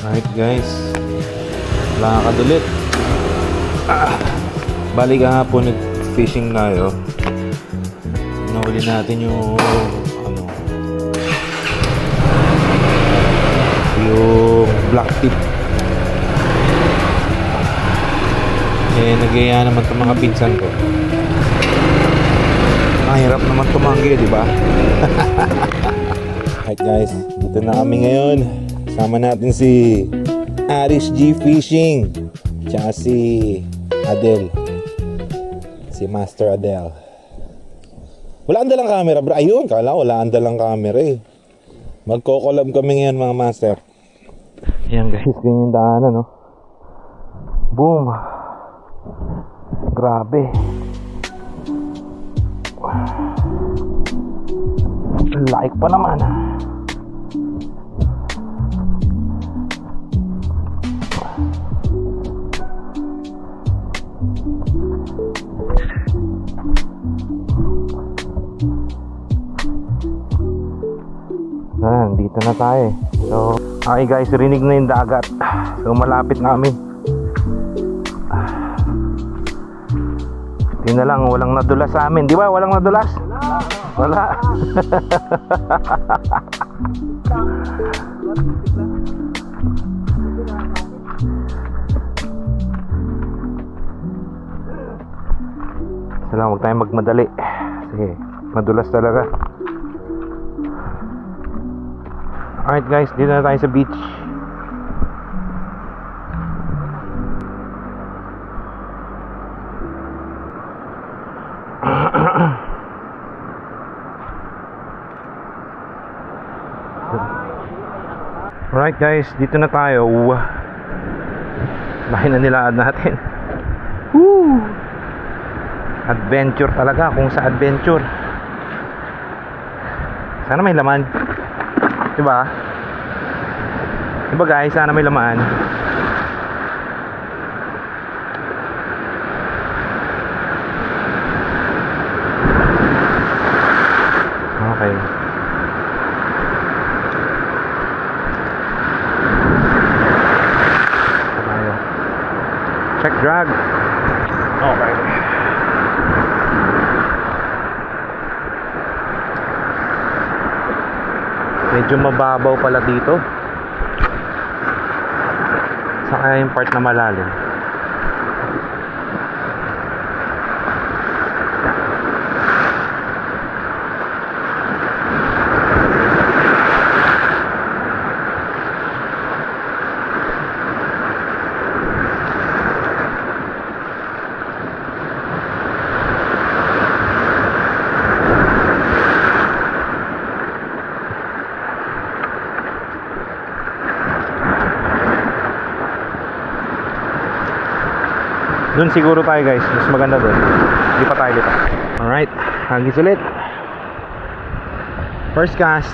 Alright guys, lakad ulit. Bali kahapon nag-fishing tayo. Nahuli natin yung black tip. Nagaya naman itong mga pinsan ko. Hirap naman tumanggi, di ba? Alright guys, dito na kami ngayon. Sama natin si Aris G Fishing, tsaka si Adel, si Master Adel. Wala ang dalang camera bro. Ayun, kala wala ang dalang camera eh. Magko-collab kami ngayon mga master. Ayan guys, ganyan yung daanan no. Boom. Grabe. Like pa naman. Dito na tayo. So, okay guys, rinig na yung dagat. So, malapit na kami. Hindi na lang, walang nadulas sa amin. Di ba? Walang nadulas? Wala. Wala, huwag tayong magmadali. Sige, madulas talaga. Alright guys, dito na tayo sa beach. Alright guys, dito na tayo. Laki na nilakad natin. Woo! Adventure talaga, kung sa adventure. Sana may laman. Diba? Diba guys, sana may laman. Okay. Tayo. Check drag. Okay. Medyo mababaw pala dito. Saka yung part na malalim. Doon siguro tayo guys, mas maganda doon. Hindi pa tayo dito. Alright, hagis ulit. First cast.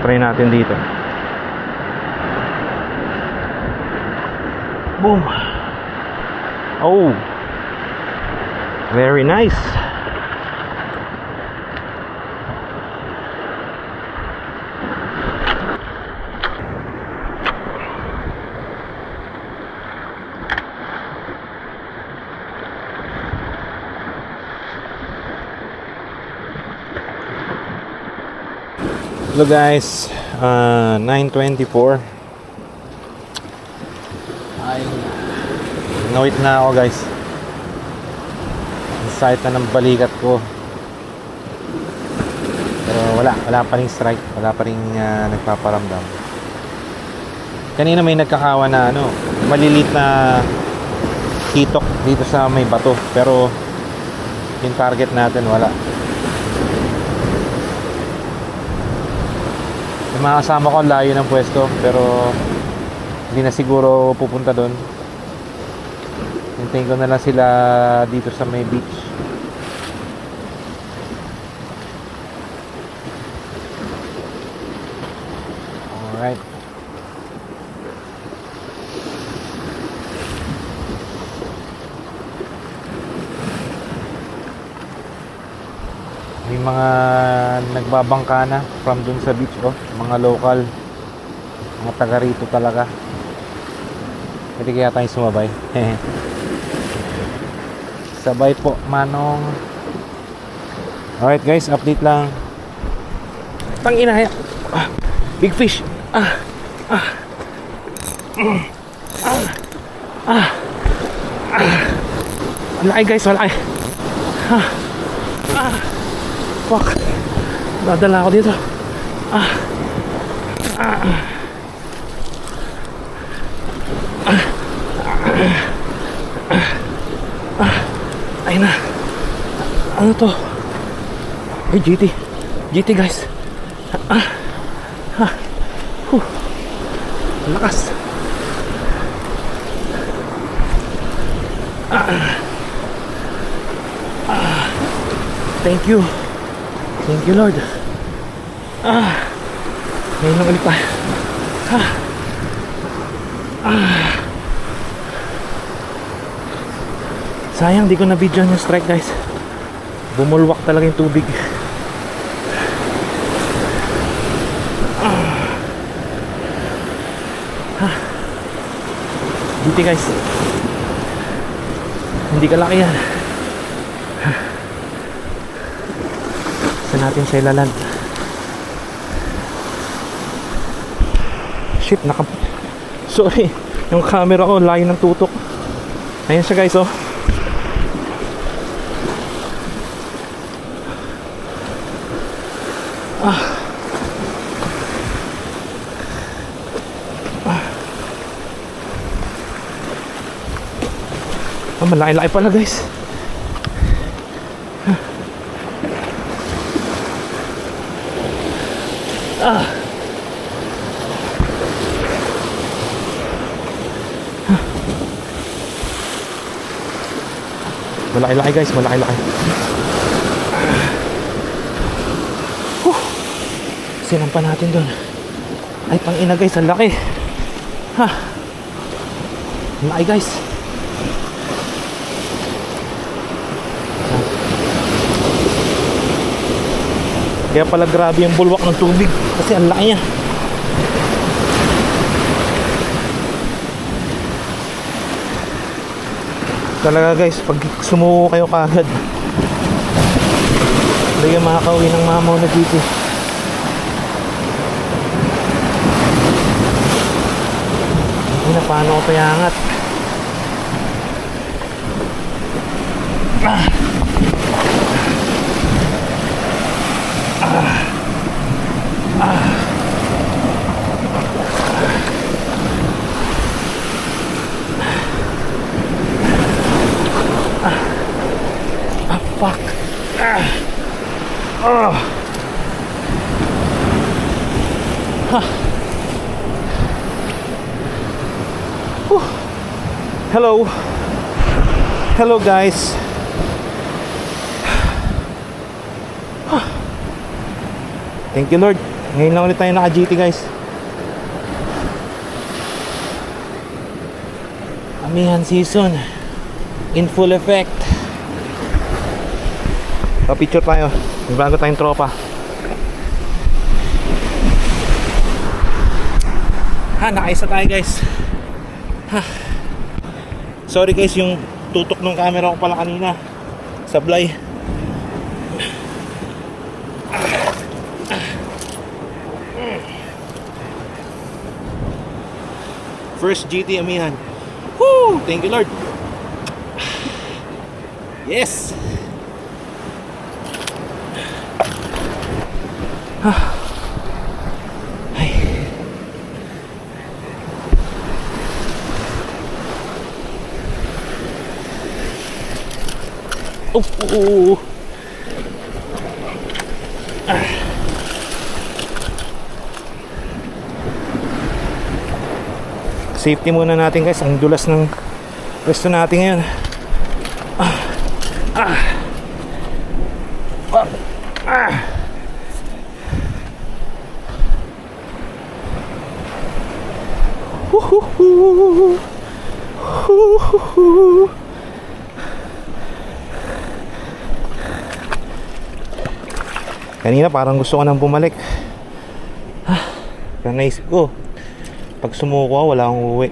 Try natin dito. Boom. Oh, very nice. Hello guys, 9:24. Ay, nawit na ako guys. Ang sakit na ng balikat ko. Pero wala pa rin strike, wala pa rin nagpaparamdam. Kanina may nagkakawa na malilit na hitok dito sa may bato, pero yung target natin wala. Yung mga kasama ko layo ng pwesto, pero hindi na siguro pupunta doon. Hintayin ko na lang sila dito sa may beach. Alright. May mga nagbabangka na from dun sa beach, oh. Mga local, mga taga rito talaga. Pwede kaya tayong sumabay. Sabay po, manong. Alright guys, update lang. Tangina, big fish. Malaki guys, malaki. Fuck. Dadala ako dito. Ayun na. Ano to? Ay, GT. GT guys. Lakas. Thank you. Thank you Lord. Ngayon lang ulit pa. Sayang di ko na video yung strike guys. Bumulwak talaga yung tubig. Dito guys. Hindi kalaki yan. Saan natin siya ilaland? Shit, sorry, yung camera ko layo ng tutok. Ayan siya guys, oh. Malaki-laki pala guys. Malaki-laki guys, malaki-laki. Sinampan natin doon. Ay, pang-ina guys, ang laki. Laki guys. Kaya pala grabe yung bulwak ng tubig kasi ang laki niya. Talaga guys, pag sumuko kayo kagad, hindi kayo makakauwi ng mamaw na dito. Hindi na paano ko payangat. Fuck. Hello. Hello guys. Thank you Lord. Ngayon lang ulit tayo naka-GT guys. Amihan season in full effect. Pa-picture tayo. May bago tayong tropa. Nakaisa tayo guys. Sorry guys, yung tutok ng camera ko pala kanina sablay. First GT Amihan. Woo! Thank you Lord. Yes. Ay. Oh. Safety muna natin guys. Ang dulas ng pwesto natin ngayon. Kanina parang gusto ko nang bumalik. Pero naisip ko, pag sumuko wala akong uuwi.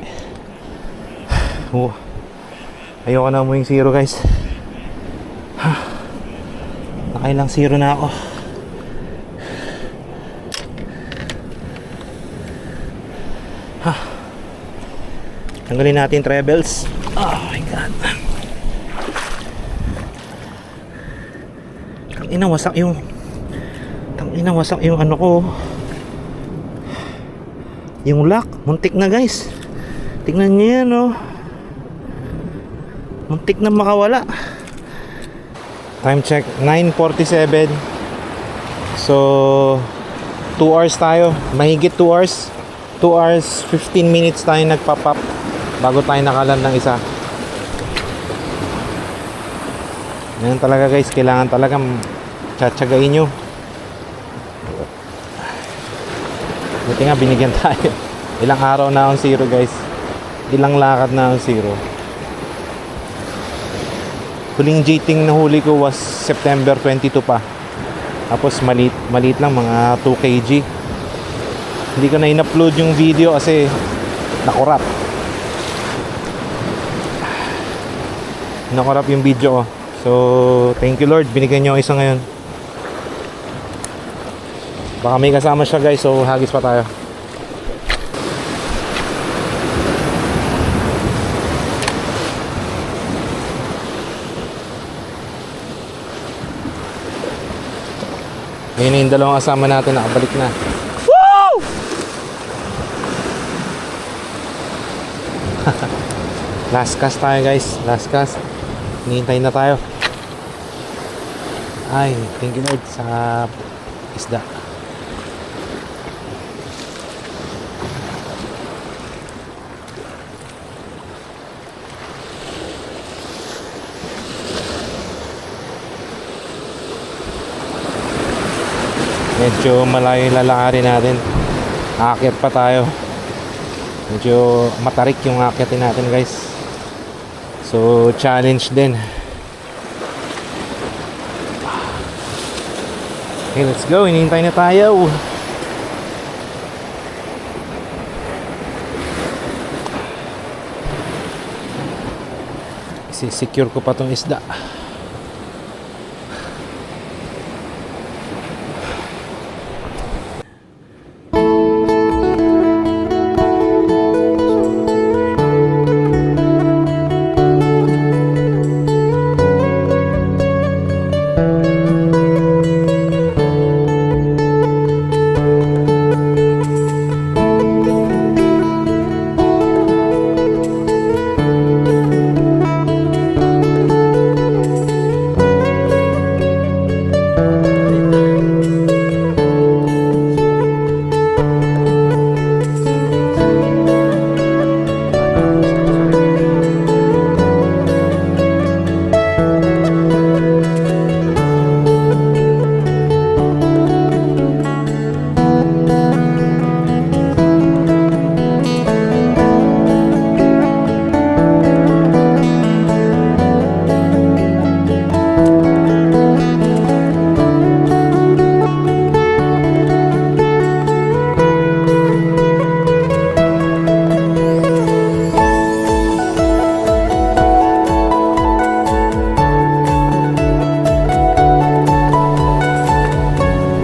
Ayoko na umuwing zero guys. Nakailang zero na ako. Tanggalin natin trebles. Oh my god. Tangina wasak yung ano ko. Yung lock, muntik na guys. Tingnan niyo yan oh. Muntik na makawala. Time check 9:47. So 2 hours tayo. Mahigit 2 hours. 2 hours 15 minutes tayo nagpa-pop bago tayo nakaland ng isa. Ganyan talaga guys, kailangan talaga tsatsagain nyo. Buti nga binigyan tayo. Ilang araw na akong zero guys. Ilang lakad na akong zero. Huling jiting na huli ko was September 22 pa. Tapos maliit lang, mga 2 kg. Hindi ko na in-upload yung video kasi nakurap yung video ko. So thank you Lord, binigyan nyo isa ngayon. Baka may kasama siya guys, so hagis pa tayo. Ngayon na yung dalawang kasama natin, nakabalik na. Woo! Last cast tayo guys, last cast. Hinihintay na tayo. Ay, thank you Lord sa isda. Medyo malayo yung lalakarin natin. Aakyat pa tayo. Medyo matarik yung aakyatin natin guys. So challenge din. Okay, let's go. Hinihintay na tayo. Secure ko pa tong isda.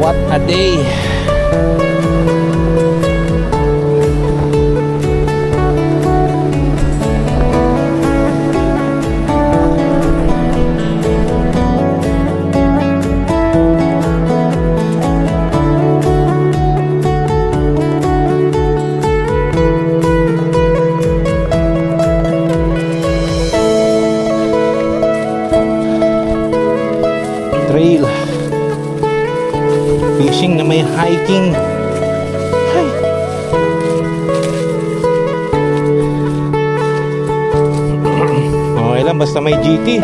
What a day! Trail fishing na may hiking. Hi. lang basta may GT.